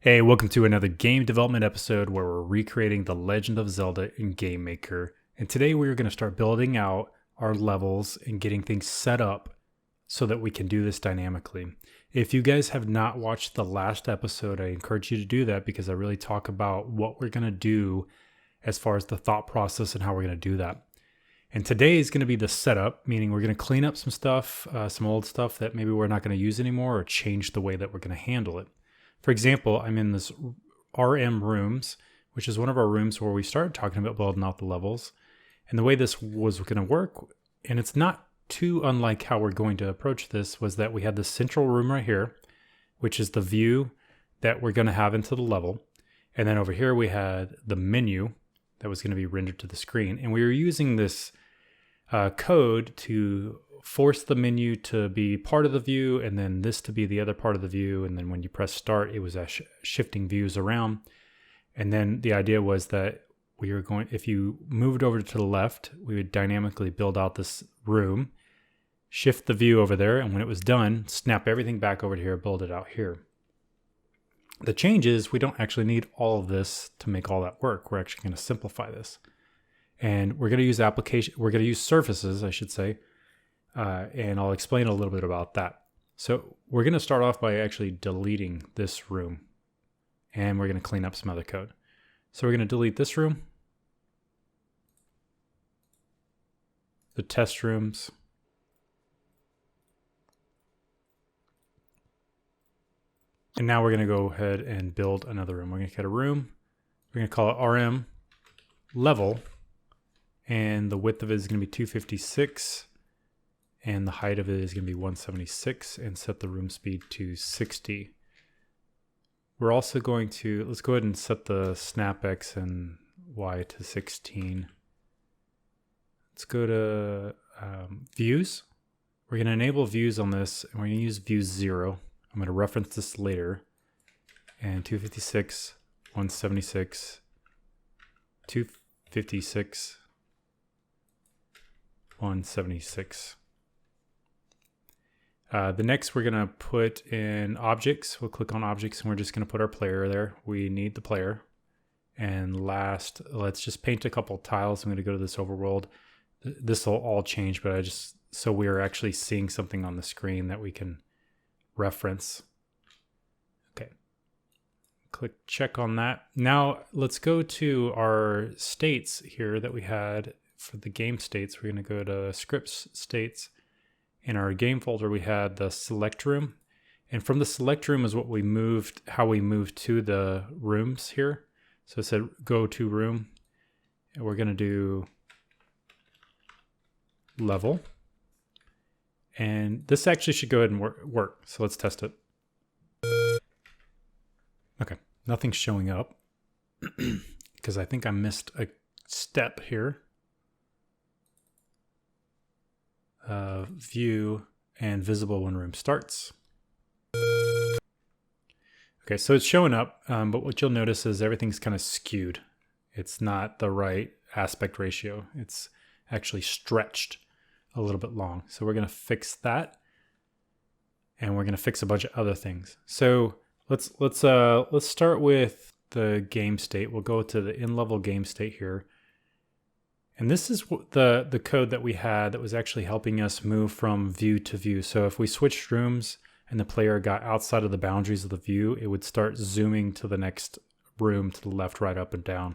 Hey, welcome to another game development episode where we're recreating The Legend of Zelda in Game Maker. And today we're going to start building out our levels and getting things set up so that we can do this dynamically. If you guys have not watched the last episode, I encourage you to do that because I really talk about what we're going to do as far as the thought process and how we're going to do that. And today is going to be the setup, meaning we're going to clean up some stuff, some old stuff that maybe we're not going to use anymore or change the way that we're going to handle it. For example, I'm in this RM rooms, which is one of our rooms where we started talking about building out the levels. And the way this was going to work, and it's not too unlike how we're going to approach this, was that we had this central room right here, which is the view that we're going to have into the level. And then over here we had the menu that was going to be rendered to the screen. And we were using this code to force the menu to be part of the view and then this to be the other part of the view. And then when you press start, it was shifting views around. And then the idea was that we were going, if you moved over to the left, we would dynamically build out this room, shift the view over there. And when it was done, snap everything back over to here, build it out here. The change is we don't actually need all of this to make all that work. We're actually going to simplify this. And we're going to use we're going to use surfaces, I should say. And I'll explain a little bit about that. So we're going to start off by actually deleting this room. And we're going to clean up some other code. So we're going to delete this room, the test rooms, and now we're going to go ahead and build another room. We're going to get a room. We're going to call it RM level. And the width of it is going to be 256. And the height of it is going to be 176 and set the room speed to 60. We're also going to, let's go ahead and set the snap X and Y to 16. Let's go to views. We're going to enable views on this and we're going to use views 0. I'm going to reference this later. And 256, 176, 256, 176. The next we're going to put in objects. We'll click on objects and we're just going to put our player there. We need the player. And last, let's just paint a couple tiles. I'm going to go to this overworld. This will all change, but so we are actually seeing something on the screen that we can reference. Okay. Click check on that. Now let's go to our states here that we had for the game states. We're going to go to scripts states. In our game folder, we had the select room. And from the select room is what we moved, how we moved to the rooms here. So it said go to room. And we're going to do level. And this actually should go ahead and work. So let's test it. Okay, nothing's showing up because I think I missed a step here. View and visible when room starts. Okay, so it's showing up, but what you'll notice is everything's kind of skewed. It's not the right aspect ratio. It's actually stretched a little bit long. So we're going to fix that, and we're going to fix a bunch of other things. So let's start with the game state. We'll go to the in-level game state here. And this is the code that we had that was actually helping us move from view to view. So if we switched rooms and the player got outside of the boundaries of the view, it would start zooming to the next room to the left, right, up, and down.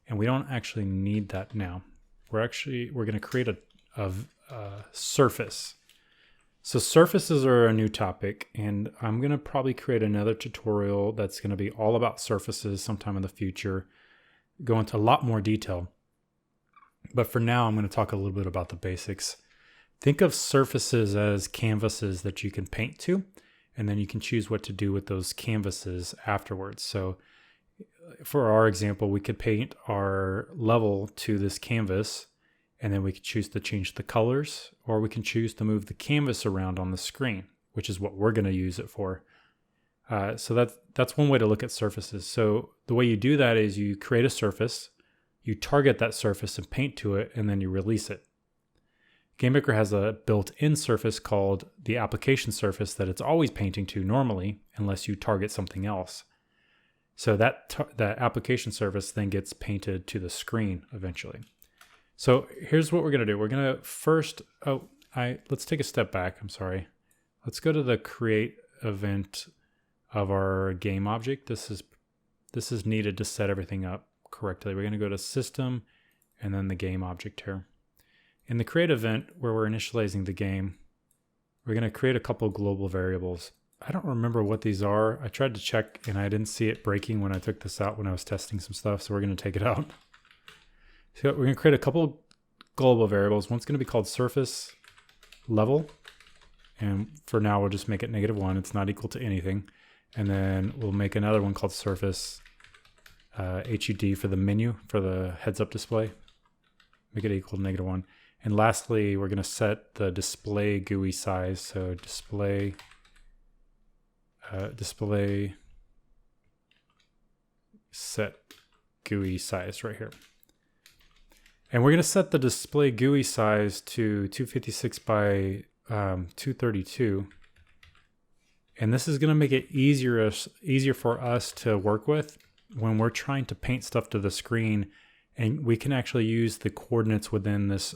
And we don't actually need that now. We're going to create a surface. So surfaces are a new topic, and I'm going to probably create another tutorial that's going to be all about surfaces sometime in the future, go into a lot more detail. But for now, I'm going to talk a little bit about the basics. Think of surfaces as canvases that you can paint to, and then you can choose what to do with those canvases afterwards. So for our example, we could paint our level to this canvas, and then we could choose to change the colors, or we can choose to move the canvas around on the screen, which is what we're going to use it for. So that's one way to look at surfaces. So the way you do that is you create a surface, you target that surface and paint to it, and then you release it. GameMaker has a built-in surface called the application surface that it's always painting to normally, unless you target something else. So that application surface then gets painted to the screen eventually. So here's what we're going to do. We're going to first, let's take a step back. I'm sorry. Let's go to the create event of our game object. This is needed to set everything up correctly. We're going to go to system and then the game object here. In the create event where we're initializing the game, we're going to create a couple global variables. I don't remember what these are. I tried to check and I didn't see it breaking when I took this out when I was testing some stuff. So we're going to take it out. So we're going to create a couple global variables. One's going to be called surface level. And for now, we'll just make it -1. It's not equal to anything. And then we'll make another one called surface HUD for the menu, for the heads-up display. Make it equal to -1. And lastly, we're going to set the display GUI size. So display set GUI size right here. And we're going to set the display GUI size to 256 by 232. And this is going to make it easier for us to work with when we're trying to paint stuff to the screen. And we can actually use the coordinates within this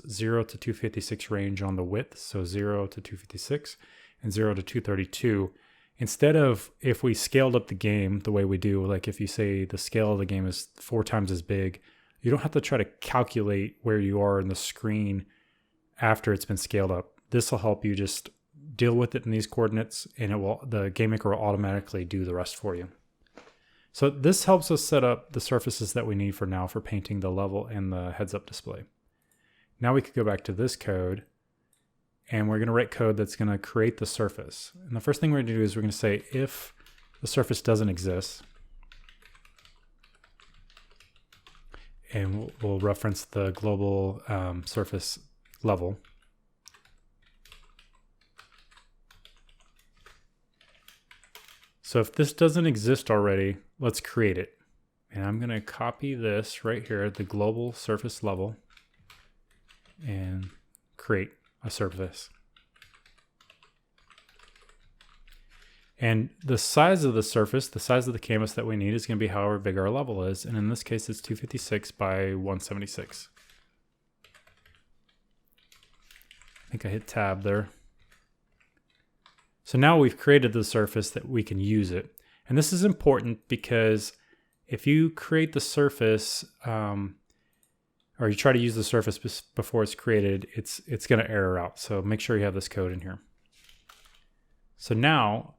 0 to 256 range on the width. So 0 to 256 and 0 to 232. Instead of, if we scaled up the game the way we do, like if you say the scale of the game is 4 times as big, you don't have to try to calculate where you are in the screen after it's been scaled up. This will help you just deal with it in these coordinates, and the GameMaker will automatically do the rest for you. So this helps us set up the surfaces that we need for now for painting the level and the heads-up display. Now we could go back to this code, and we're going to write code that's going to create the surface. And the first thing we're going to do is we're going to say if the surface doesn't exist, and we'll reference the global surface level. So if this doesn't exist already, let's create it. And I'm going to copy this right here, the global surface level, and create a surface. And the size of the surface, the size of the canvas that we need is going to be however big our level is. And in this case, it's 256 by 176. I think I hit tab there. So now we've created the surface that we can use it. And this is important because if you create the surface, or you try to use the surface before it's created, it's going to error out. So make sure you have this code in here. So now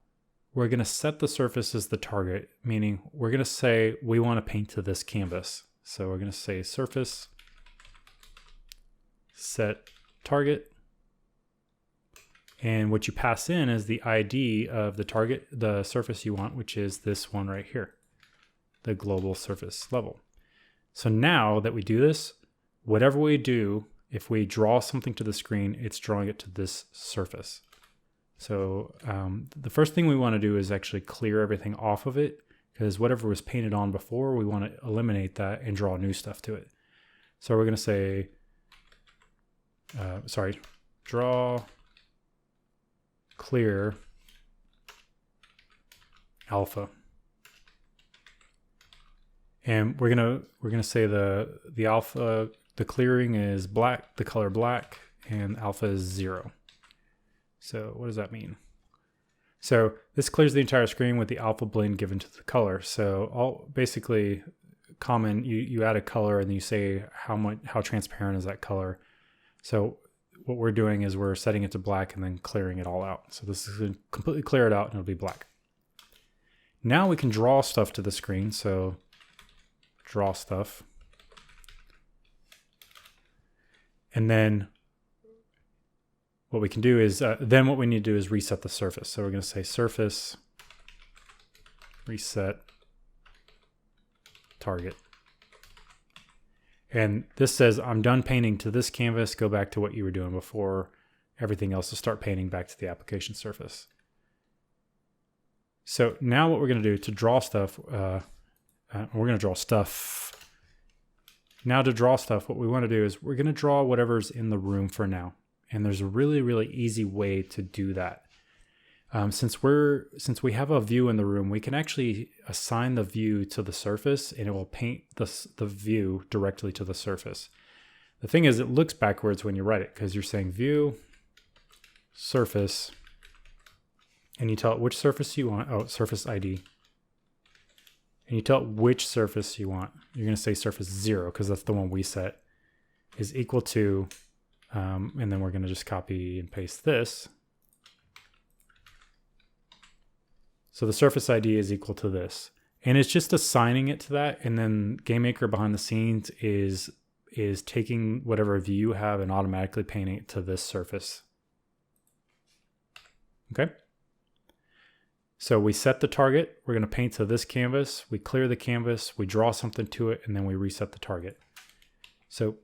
we're going to set the surface as the target, meaning we're going to say we want to paint to this canvas. So we're going to say surface set target. And what you pass in is the ID of the target, the surface you want, which is this one right here, the global surface level. So now that we do this, whatever we do, if we draw something to the screen, it's drawing it to this surface. So the first thing we want to do is actually clear everything off of it, because whatever was painted on before, we want to eliminate that and draw new stuff to it. So we're going to say, draw clear alpha. And we're gonna say the alpha, the clearing is black, the color black, and alpha is 0. So what does that mean? So this clears the entire screen with the alpha blend given to the color. So basically common, you add a color and you say how transparent is that color. So what we're doing is we're setting it to black and then clearing it all out. So this is going to completely clear it out and it'll be black. Now we can draw stuff to the screen. So draw stuff. And then what we can do is, then what we need to do is reset the surface. So we're going to say surface reset target. And this says, I'm done painting to this canvas. Go back to what you were doing before everything else to start painting back to the application surface. So now what we're going to do to draw stuff, we're going to draw stuff. Now to draw stuff, what we want to do is we're going to draw whatever's in the room for now. And there's a really, really easy way to do that. Since we have a view in the room, we can actually assign the view to the surface, and it will paint the view directly to the surface. The thing is, it looks backwards when you write it, because you're saying view, surface, and you tell it which surface you want. Oh, surface ID. And you tell it which surface you want. You're going to say surface 0, because that's the one we set, is equal to, and then we're going to just copy and paste this. So the surface ID is equal to this. And it's just assigning it to that. And then GameMaker behind the scenes is taking whatever view you have and automatically painting it to this surface. Okay. So we set the target. We're going to paint to this canvas. We clear the canvas. We draw something to it, and then we reset the target. So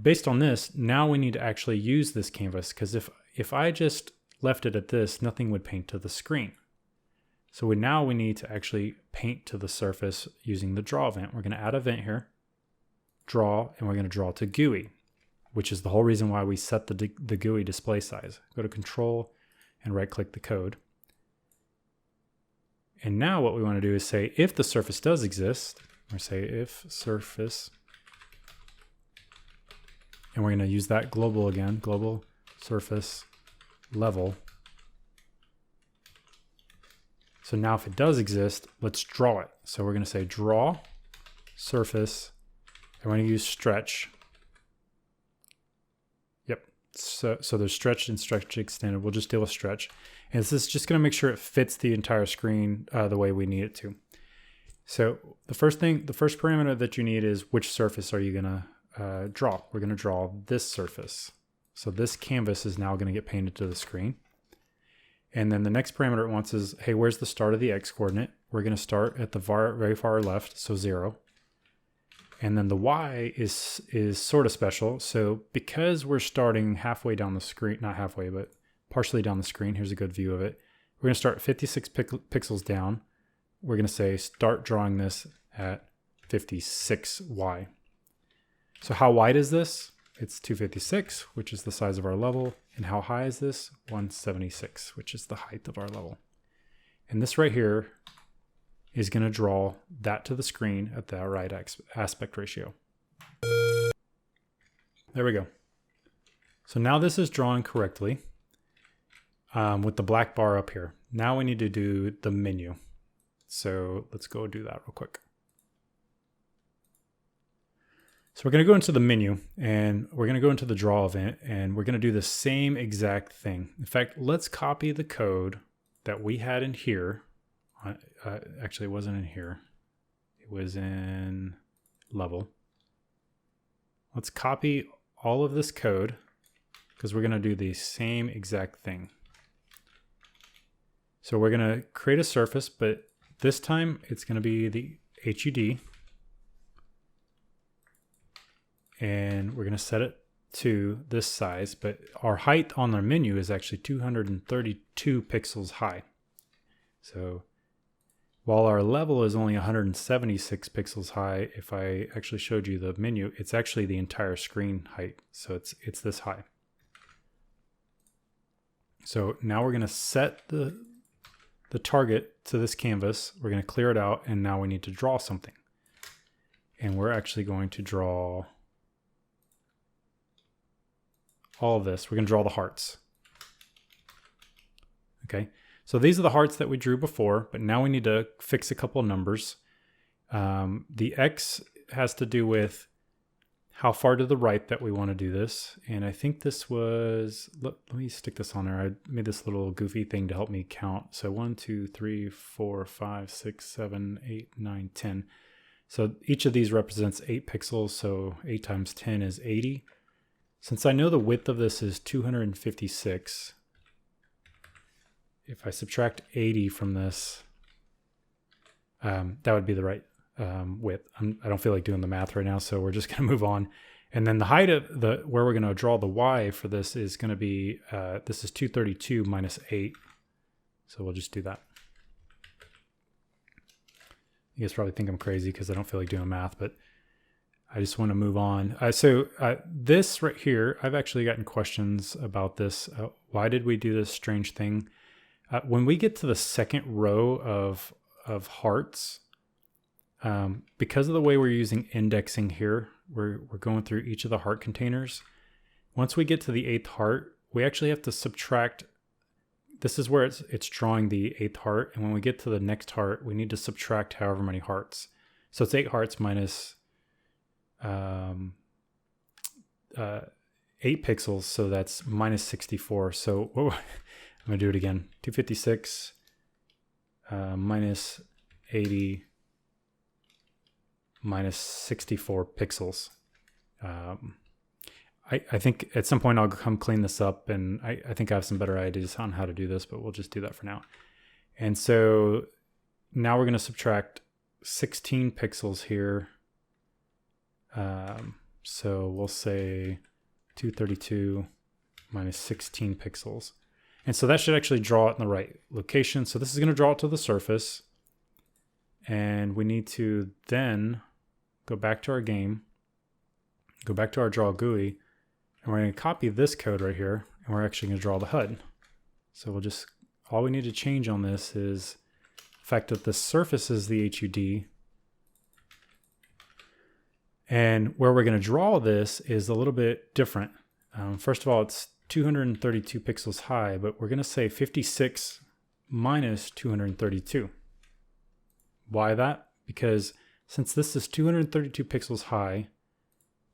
based on this, now we need to actually use this canvas, because if I just left it at this, nothing would paint to the screen. So we need to actually paint to the surface using the draw event. We're going to add a event here, draw, and we're going to draw to GUI, which is the whole reason why we set the GUI display size. Go to Control and right-click the code. And now what we want to do is say if the surface does exist, or say if surface, and we're going to use that global again, global surface level. So now if it does exist, let's draw it. So we're going to say draw surface, and we're going to use stretch. Yep. So there's stretch and stretch extended. We'll just deal with stretch. And this is just going to make sure it fits the entire screen the way we need it to. So the first parameter that you need is which surface are you going to draw. We're going to draw this surface. So this canvas is now going to get painted to the screen. And then the next parameter it wants is, hey, where's the start of the X coordinate? We're going to start at the very far left, so 0. And then the Y is sort of special. So because we're starting halfway down the screen, not halfway, but partially down the screen, here's a good view of it. We're going to start 56 pixels down. We're going to say start drawing this at 56Y. So how wide is this? It's 256, which is the size of our level. And how high is this? 176, which is the height of our level. And this right here is going to draw that to the screen at the right aspect ratio. There we go. So now this is drawn correctly with the black bar up here. Now we need to do the menu. So let's go do that real quick. So we're going to go into the menu, and we're going to go into the draw event, and we're going to do the same exact thing. In fact, let's copy the code that we had in here. Actually, it wasn't in here. It was in level. Let's copy all of this code because we're going to do the same exact thing. So we're going to create a surface, but this time it's going to be the HUD. And we're going to set it to this size, but our height on our menu is actually 232 pixels high. So while our level is only 176 pixels high, if I actually showed you the menu, it's actually the entire screen height. So it's this high. So now we're going to set the target to this canvas. We're going to clear it out, and now we need to draw something. And we're actually going to draw all of this. We're going to draw the hearts. Okay, so these are the hearts that we drew before, but now we need to fix a couple of numbers. The X has to do with how far to the right that we want to do this. And I think this was, let me stick this on there. I made this little goofy thing to help me count. So 1, 2, 3, 4, 5, 6, 7, 8, 9, 10. So each of these represents 8 pixels. So 8 times 10 is 80. Since I know the width of this is 256, if I subtract 80 from this, that would be the right width. I don't feel like doing the math right now, so we're just going to move on. And then the height of where we're going to draw the Y for this is going to be, this is 232 minus 8. So we'll just do that. You guys probably think I'm crazy because I don't feel like doing math, but I just want to move on. This right here, I've actually gotten questions about this. Why did we do this strange thing? When we get to the second row of hearts, because of the way we're using indexing here, we're going through each of the heart containers. Once we get to the 8th heart, we actually have to subtract. This is where it's drawing the 8th heart, and when we get to the next heart, we need to subtract however many hearts. So it's 8 hearts minus 8 pixels, so that's minus 64. So I'm gonna do it again. 256 minus 80 minus 64 pixels. I think at some point I'll come clean this up, and I think I have some better ideas on how to do this, but we'll just do that for now. And so now we're going to subtract 16 pixels here. So we'll say 232 minus 16 pixels. And so that should actually draw it in the right location. So this is going to draw it to the surface. And we need to then go back to our game, go back to our draw GUI, and we're going to copy this code right here, and we're actually going to draw the HUD. So we'll just, all we need to change on this is the fact that the surface is the HUD. And where we're going to draw this is a little bit different. First of all, it's 232 pixels high, but we're going to say 56 minus 232. Why that? Because since this is 232 pixels high,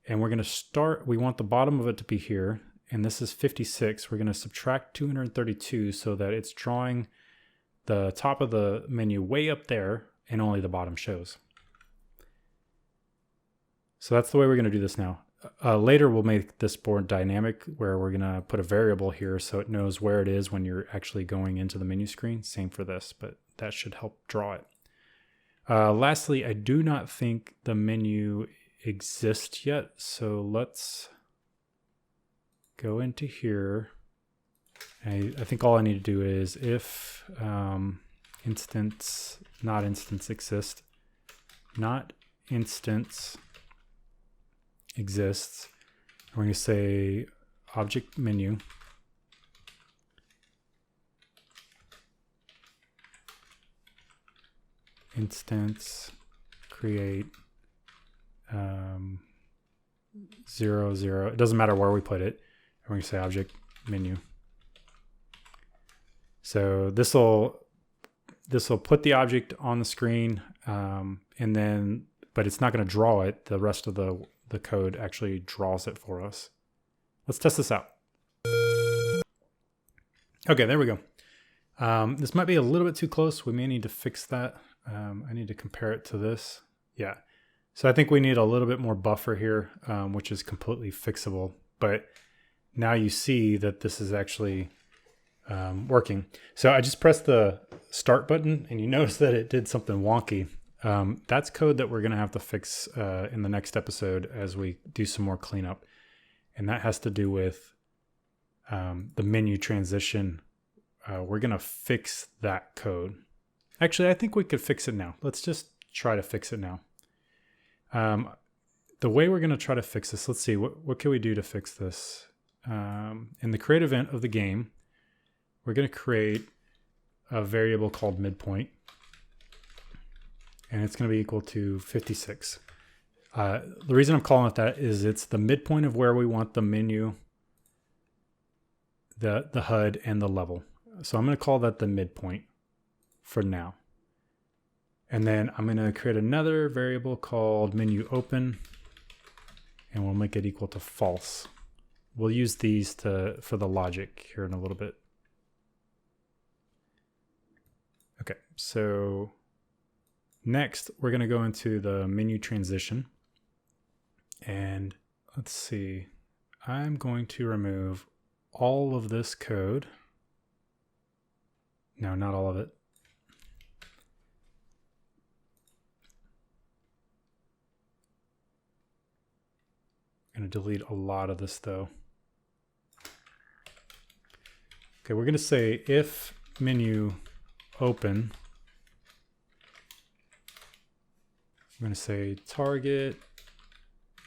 and we're going to start, we want the bottom of it to be here, and this is 56. We're going to subtract 232 so that it's drawing the top of the menu way up there, and only the bottom shows. So that's the way we're going to do this now. Later, we'll make this more dynamic, where we're going to put a variable here so it knows where it is when you're actually going into the menu screen. Same for this, but that should help draw it. Lastly, I do not think the menu exists yet, so let's go into here. I think all I need to do is if instance, not instance exists, not instance exists, we're going to say object menu instance create 0, 0. It doesn't matter where we put it. We're going to say object menu. So this will put the object on the screen, and then, but it's not going to draw it. The rest of the code actually draws it for us. Let's test this out. Okay, there we go. This might be a little bit too close. We may need to fix that. I need to compare it to this. Yeah. So I think we need a little bit more buffer here, which is completely fixable. But now you see that this is actually working. So I just pressed the start button, and you notice that it did something wonky. That's code that we're going to have to fix in the next episode as we do some more cleanup. And that has to do with the menu transition. We're going to fix that code. Actually, I think we could fix it now. Let's just try to fix it now. The way we're going to try to fix this, let's see, what can we do to fix this? In the create event of the game, we're going to create a variable called midpoint, and it's going to be equal to 56. The reason I'm calling it that is it's the midpoint of where we want the menu, the HUD, and the level. So I'm going to call that the midpoint for now. And then I'm going to create another variable called menu open, and we'll make it equal to false. We'll use these for the logic here in a little bit. Okay, so next we're going to go into the menu transition, and let's see, I'm going to remove all of this code. No, not all of it. I'm going to delete a lot of this though. Okay, we're going to say if menu open, I'm going to say target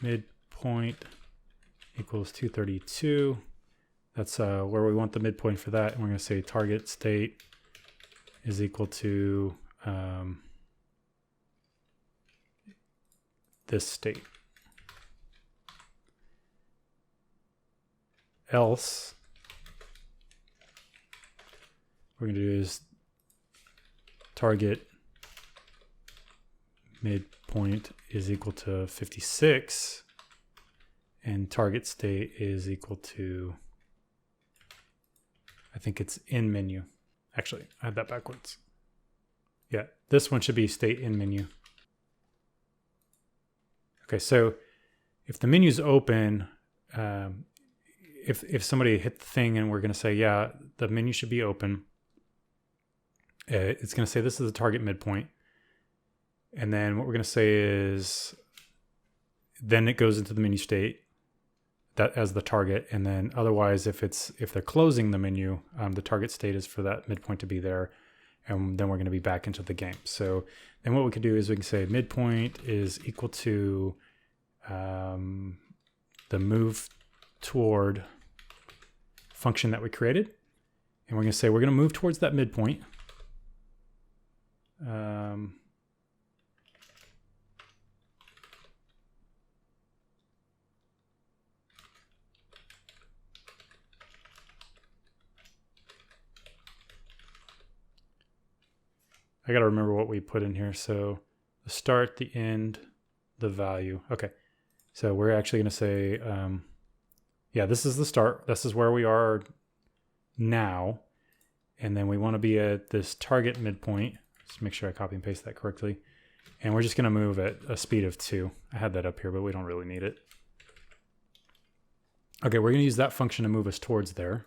midpoint equals 232. That's where we want the midpoint for that. And we're going to say target state is equal to this state. Else, what we're going to do is target midpoint is equal to 56 and target state is equal to, I think it's in menu. Actually, I had that backwards. Yeah, this one should be state in menu. Okay, so if the menu's open, if somebody hit the thing and we're going to say, yeah, the menu should be open, it's going to say this is the target midpoint. And then what we're going to say is, then it goes into the menu state that as the target. And then otherwise, if they're closing the menu, the target state is for that midpoint to be there. And then we're going to be back into the game. So then what we can do is we can say midpoint is equal to the move toward function that we created. And we're going to say we're going to move towards that midpoint. I got to remember what we put in here. So the start, the end, the value. Okay. So we're actually going to say, yeah, this is the start. This is where we are now. And then we want to be at this target midpoint. Let's make sure I copy and paste that correctly. And we're just going to move at a speed of 2. I had that up here, but we don't really need it. Okay, we're going to use that function to move us towards there.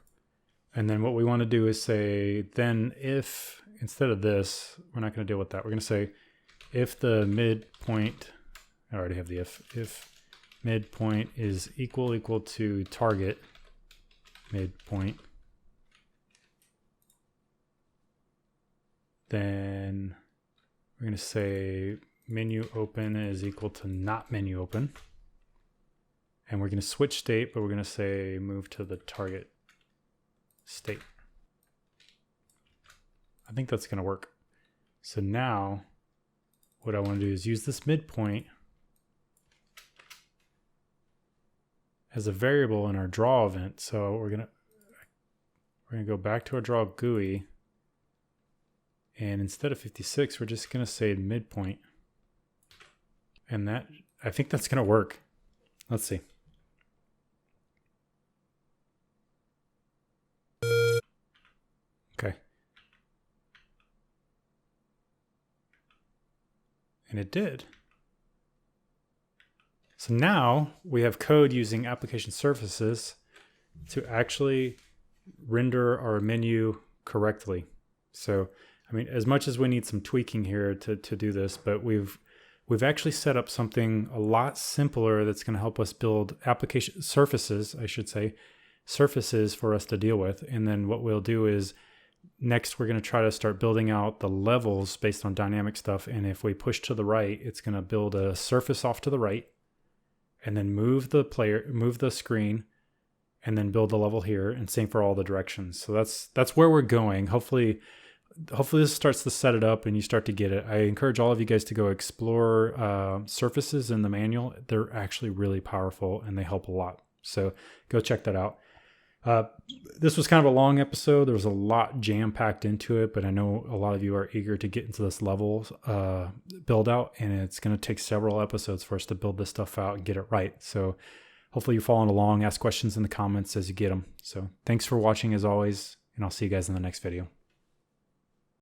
And then what we want to do is say, then if, instead of this, we're not going to deal with that. We're going to say, if the midpoint, I already have the if midpoint is equal to target midpoint, then we're going to say menu open is equal to not menu open. And we're going to switch state, but we're going to say move to the target state. I think that's going to work. So now what I want to do is use this midpoint as a variable in our draw event. So we're going to go back to our draw GUI, and instead of 56, we're just going to say midpoint. And that, I think that's going to work. Let's see. Okay. And it did. So now we have code using application surfaces to actually render our menu correctly. So, I mean, as much as we need some tweaking here to do this, but we've actually set up something a lot simpler that's going to help us build application surfaces, I should say, surfaces for us to deal with. And then what we'll do is next we're going to try to start building out the levels based on dynamic stuff. And if we push to the right, it's going to build a surface off to the right and then move the screen and then build the level here, and same for all the directions. So that's where we're going. Hopefully this starts to set it up and you start to get it. I encourage all of you guys to go explore surfaces in the manual. They're actually really powerful and they help a lot. So go check that out. This was kind of a long episode. There was a lot jam-packed into it, but I know a lot of you are eager to get into this level build out, and it's going to take several episodes for us to build this stuff out and get it right. So hopefully you're following along. Ask questions in the comments as you get them. So thanks for watching as always, and I'll see you guys in the next video.